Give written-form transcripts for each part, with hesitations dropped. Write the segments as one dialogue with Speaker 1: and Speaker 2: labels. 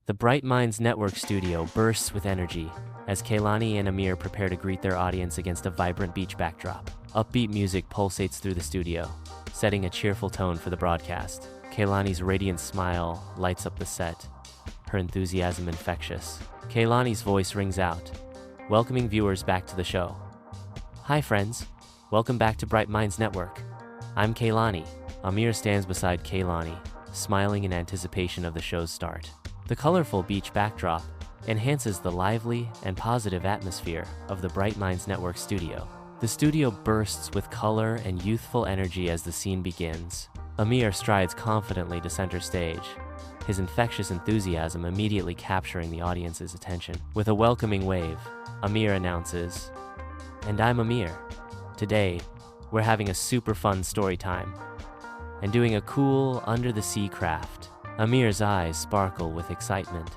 Speaker 1: The Bright Minds Network studio bursts with energy as Kaylani and Amir prepare to greet their audience against a vibrant beach backdrop. Upbeat music pulsates through the studio, setting a cheerful tone for the broadcast. Kaylani's radiant smile lights up the set, her enthusiasm infectious. Kaylani's voice rings out, welcoming viewers back to the show. Hi friends, welcome back to Bright Minds Network. I'm Kaylani. Amir stands beside Kaylani, smiling in anticipation of the show's start. The colorful beach backdrop enhances the lively and positive atmosphere of the Bright Minds Network studio. The studio bursts with color and youthful energy as the scene begins. Amir strides confidently to center stage, his infectious enthusiasm immediately capturing the audience's attention. With a welcoming wave, Amir announces, "And I'm Amir. Today, we're having a super fun story time and doing a cool under-the-sea craft." Amir's eyes sparkle with excitement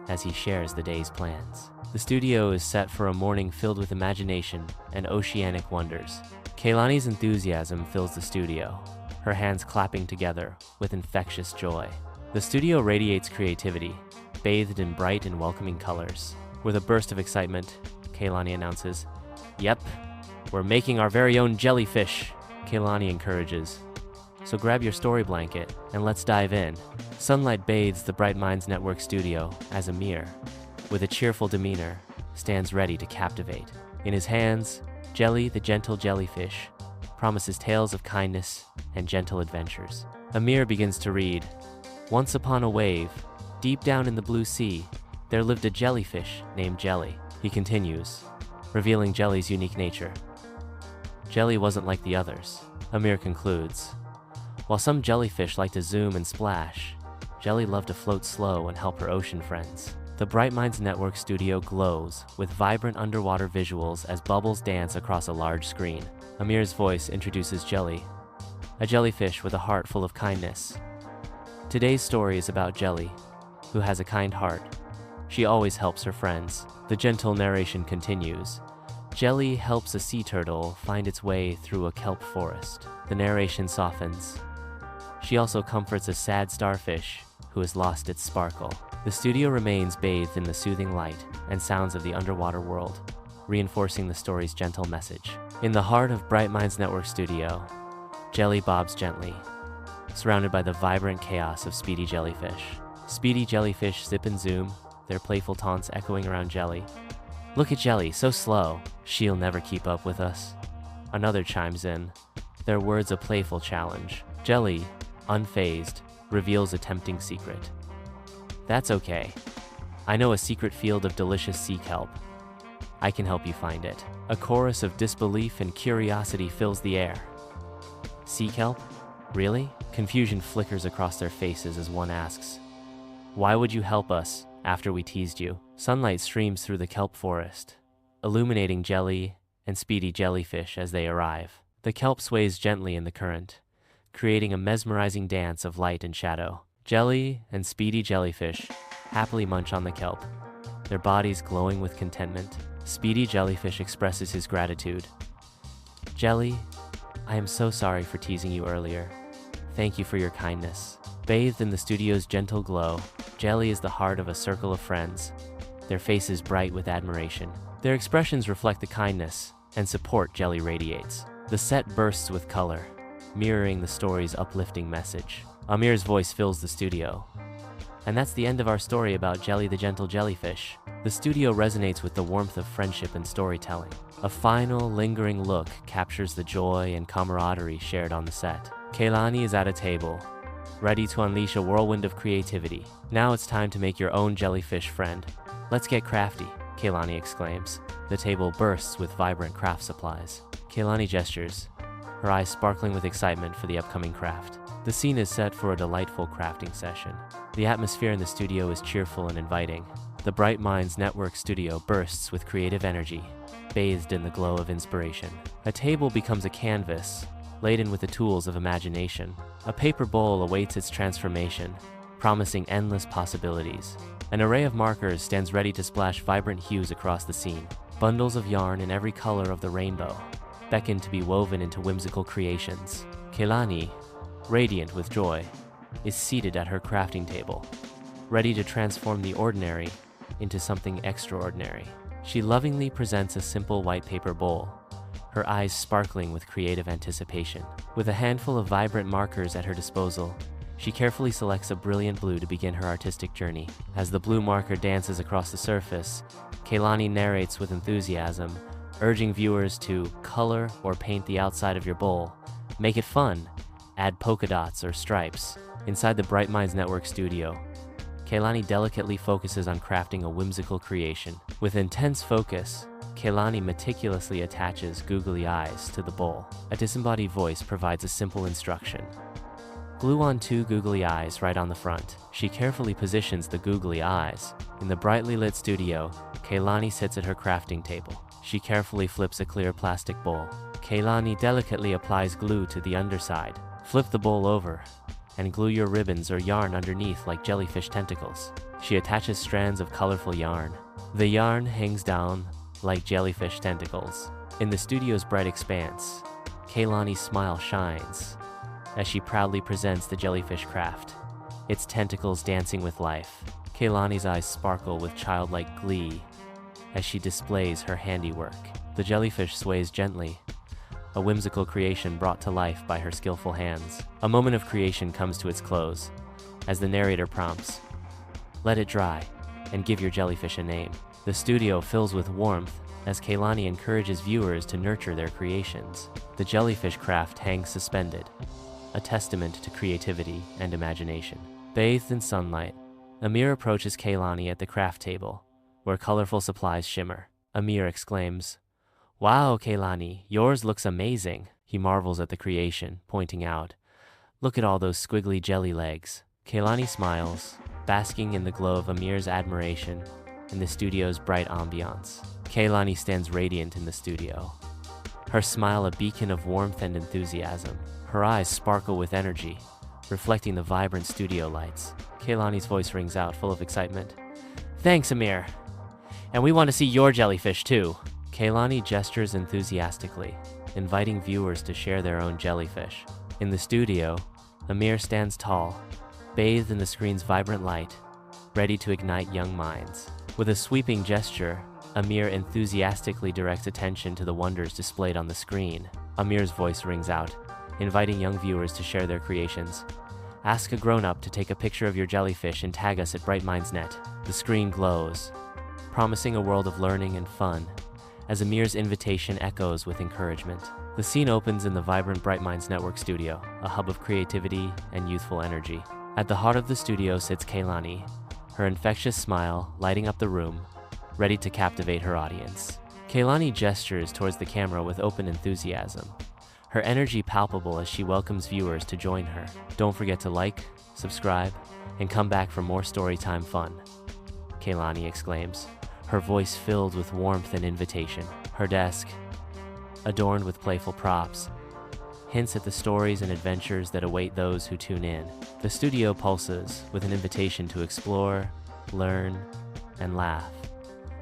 Speaker 1: as he shares the day's plans. The studio is set for a morning filled with imagination and oceanic wonders. Kaylani's enthusiasm fills the studio, her hands clapping together with infectious joy. The studio radiates creativity, bathed in bright and welcoming colors. With a burst of excitement, Kaylani announces, "Yep, we're making our very own jellyfish." Kaylani encourages, "So grab your story blanket and let's dive in." Sunlight bathes the Bright Minds Network studio as Amir, with a cheerful demeanor, stands ready to captivate. In his hands, Jelly, the gentle jellyfish, promises tales of kindness and gentle adventures. Amir begins to read, "Once upon a wave, deep down in the blue sea, there lived a jellyfish named Jelly." He continues, revealing Jelly's unique nature. Jelly wasn't like the others. Amir concludes, "While some jellyfish like to zoom and splash, Jelly loved to float slow and help her ocean friends." The Bright Minds Network studio glows with vibrant underwater visuals as bubbles dance across a large screen. Amir's voice introduces Jelly, a jellyfish with a heart full of kindness. Today's story is about Jelly, who has a kind heart. She always helps her friends. The gentle narration continues. Jelly helps a sea turtle find its way through a kelp forest. The narration softens. She also comforts a sad starfish who has lost its sparkle. The studio remains bathed in the soothing light and sounds of the underwater world, reinforcing the story's gentle message. In the heart of Bright Minds Network studio, Jelly bobs gently, surrounded by the vibrant chaos of speedy jellyfish. Speedy jellyfish zip and zoom, their playful taunts echoing around Jelly. "Look at Jelly, so slow. She'll never keep up with us." Another chimes in, their words a playful challenge. Jelly, unfazed, reveals a tempting secret. "That's okay. I know a secret field of delicious sea kelp. I can help you find it." A chorus of disbelief and curiosity fills the air. "Sea kelp? Really?" Confusion flickers across their faces as one asks, "Why would you help us after we teased you?" Sunlight streams through the kelp forest, illuminating Jelly and Speedy jellyfish as they arrive. The kelp sways gently in the current, creating a mesmerizing dance of light and shadow. Jelly and Speedy jellyfish happily munch on the kelp, their bodies glowing with contentment. Speedy jellyfish expresses his gratitude. "Jelly, I am so sorry for teasing you earlier. Thank you for your kindness." Bathed in the studio's gentle glow, Jelly is the heart of a circle of friends, their faces bright with admiration. Their expressions reflect the kindness and support Jelly radiates. The set bursts with color, mirroring the story's uplifting message. Amir's voice fills the studio. And that's the end of our story about Jelly the gentle jellyfish. The studio resonates with the warmth of friendship and storytelling. A final, lingering look captures the joy and camaraderie shared on the set. Kaylani is at a table, ready to unleash a whirlwind of creativity. "Now it's time to make your own jellyfish friend. Let's get crafty," Kaylani exclaims. The table bursts with vibrant craft supplies. Kaylani gestures, her eyes sparkling with excitement for the upcoming craft. The scene is set for a delightful crafting session. The atmosphere in the studio is cheerful and inviting. The Bright Minds Network studio bursts with creative energy, bathed in the glow of inspiration. A table becomes a canvas, laden with the tools of imagination. A paper bowl awaits its transformation, promising endless possibilities. An array of markers stands ready to splash vibrant hues across the scene. Bundles of yarn in every color of the rainbow beckon to be woven into whimsical creations. Kaylani, radiant with joy, is seated at her crafting table, ready to transform the ordinary into something extraordinary. She lovingly presents a simple white paper bowl, her eyes sparkling with creative anticipation. With a handful of vibrant markers at her disposal, she carefully selects a brilliant blue to begin her artistic journey. As the blue marker dances across the surface, Kaylani narrates with enthusiasm, urging viewers to color or paint the outside of your bowl. Make it fun. Add polka dots or stripes. Inside the Bright Minds Network studio, Kaylani delicately focuses on crafting a whimsical creation. With intense focus, Kaylani meticulously attaches googly eyes to the bowl. A disembodied voice provides a simple instruction. Glue on 2 googly eyes right on the front. She carefully positions the googly eyes. In the brightly lit studio, Kaylani sits at her crafting table. She carefully flips a clear plastic bowl. Kaylani delicately applies glue to the underside. Flip the bowl over and glue your ribbons or yarn underneath like jellyfish tentacles. She attaches strands of colorful yarn. The yarn hangs down like jellyfish tentacles. In the studio's bright expanse, Kaylani's smile shines as she proudly presents the jellyfish craft, its tentacles dancing with life. Kaylani's eyes sparkle with childlike glee as she displays her handiwork. The jellyfish sways gently, a whimsical creation brought to life by her skillful hands. A moment of creation comes to its close as the narrator prompts, "Let it dry and give your jellyfish a name." The studio fills with warmth as Kaylani encourages viewers to nurture their creations. The jellyfish craft hangs suspended, a testament to creativity and imagination. Bathed in sunlight, Amir approaches Kaylani at the craft table, where colorful supplies shimmer. Amir exclaims, "Wow, Kaylani, yours looks amazing." He marvels at the creation, pointing out, "Look at all those squiggly jelly legs." Kaylani smiles, basking in the glow of Amir's admiration in the studio's bright ambiance. Kaylani stands radiant in the studio, her smile a beacon of warmth and enthusiasm. Her eyes sparkle with energy, reflecting the vibrant studio lights. Kaylani's voice rings out, full of excitement. "Thanks, Amir. And we want to see your jellyfish, too." Kaylani gestures enthusiastically, inviting viewers to share their own jellyfish. In the studio, Amir stands tall, bathed in the screen's vibrant light, ready to ignite young minds. With a sweeping gesture, Amir enthusiastically directs attention to the wonders displayed on the screen. Amir's voice rings out, inviting young viewers to share their creations. Ask a grown-up to take a picture of your jellyfish and tag us at Bright Minds Net. The screen glows, promising a world of learning and fun, as Amir's invitation echoes with encouragement. The scene opens in the vibrant Bright Minds Network studio, a hub of creativity and youthful energy. At the heart of the studio sits Kaylani, her infectious smile lighting up the room, ready to captivate her audience. Kaylani gestures towards the camera with open enthusiasm, her energy palpable as she welcomes viewers to join her. Don't forget to like, subscribe, and come back for more storytime fun, Kaylani exclaims, her voice filled with warmth and invitation. Her desk, adorned with playful props, hints at the stories and adventures that await those who tune in. The studio pulses with an invitation to explore, learn, and laugh,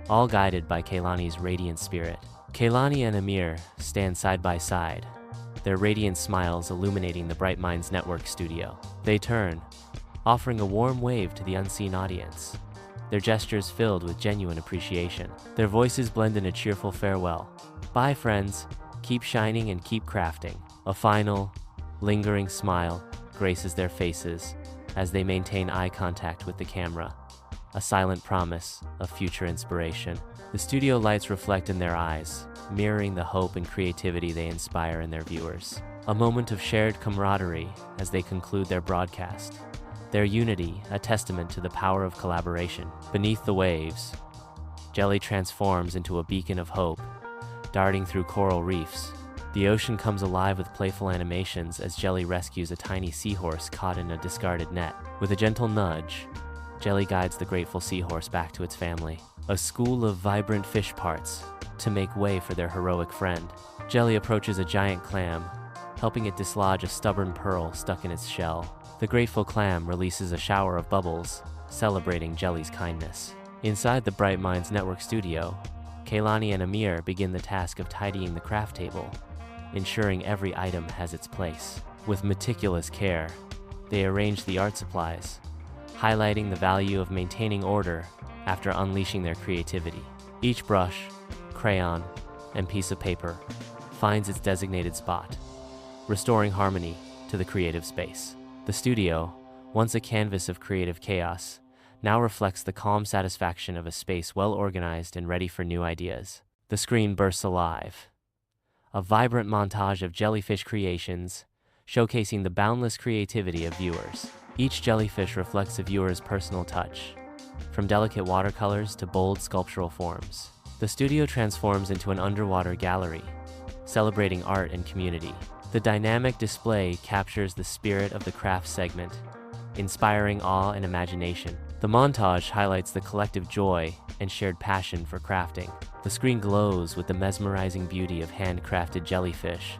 Speaker 1: all guided by Kaylani's radiant spirit. Kaylani and Amir stand side by side, their radiant smiles illuminating the Bright Minds Network studio. They turn, offering a warm wave to the unseen audience, their gestures filled with genuine appreciation. Their voices blend in a cheerful farewell. Bye, friends. Keep shining and keep crafting. A final, lingering smile graces their faces as they maintain eye contact with the camera, a silent promise of future inspiration. The studio lights reflect in their eyes, mirroring the hope and creativity they inspire in their viewers. A moment of shared camaraderie as they conclude their broadcast, their unity a testament to the power of collaboration. Beneath the waves, Jelly transforms into a beacon of hope, darting through coral reefs. The ocean comes alive with playful animations as Jelly rescues a tiny seahorse caught in a discarded net. With a gentle nudge, Jelly guides the grateful seahorse back to its family. A school of vibrant fish parts to make way for their heroic friend. Jelly approaches a giant clam, helping it dislodge a stubborn pearl stuck in its shell. The grateful clam releases a shower of bubbles, celebrating Jelly's kindness. Inside the Bright Minds Network studio, Kaylani and Amir begin the task of tidying the craft table, ensuring every item has its place. With meticulous care, they arrange the art supplies, highlighting the value of maintaining order after unleashing their creativity. Each brush, crayon, and piece of paper finds its designated spot, restoring harmony to the creative space. The studio, once a canvas of creative chaos, now reflects the calm satisfaction of a space well organized and ready for new ideas. The screen bursts alive, a vibrant montage of jellyfish creations, showcasing the boundless creativity of viewers. Each jellyfish reflects a viewer's personal touch, from delicate watercolors to bold sculptural forms. The studio transforms into an underwater gallery, celebrating art and community. The dynamic display captures the spirit of the craft segment, inspiring awe and imagination. The montage highlights the collective joy and shared passion for crafting. The screen glows with the mesmerizing beauty of handcrafted jellyfish,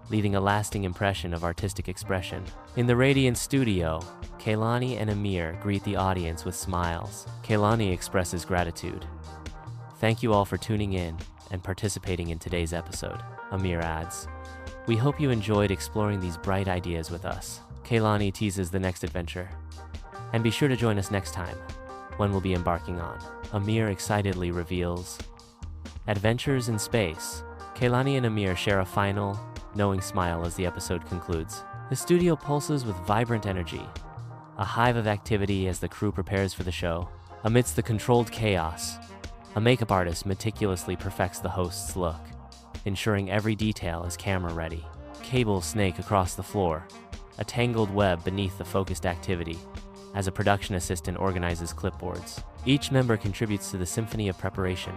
Speaker 1: leaving a lasting impression of artistic expression. In the radiant studio, Kaylani and Amir greet the audience with smiles. Kaylani expresses gratitude. "Thank you all for tuning in and participating in today's episode." Amir adds, "We hope you enjoyed exploring these bright ideas with us." Kaylani teases the next adventure. "And be sure to join us next time, when we'll be embarking on." Amir excitedly reveals, "Adventures in Space." Kaylani and Amir share a final, knowing smile as the episode concludes. The studio pulses with vibrant energy, a hive of activity as the crew prepares for the show. Amidst the controlled chaos, a makeup artist meticulously perfects the host's look, ensuring every detail is camera-ready. Cables snake across the floor, a tangled web beneath the focused activity, as a production assistant organizes clipboards. Each member contributes to the symphony of preparation,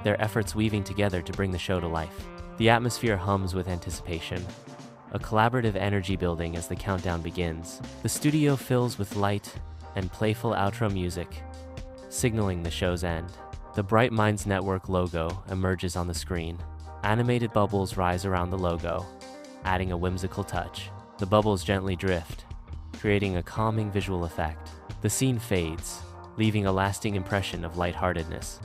Speaker 1: their efforts weaving together to bring the show to life. The atmosphere hums with anticipation, a collaborative energy building as the countdown begins. The studio fills with light and playful outro music, signaling the show's end. The Bright Minds Network logo emerges on the screen. Animated bubbles rise around the logo, adding a whimsical touch. The bubbles gently drift, creating a calming visual effect. The scene fades, leaving a lasting impression of lightheartedness.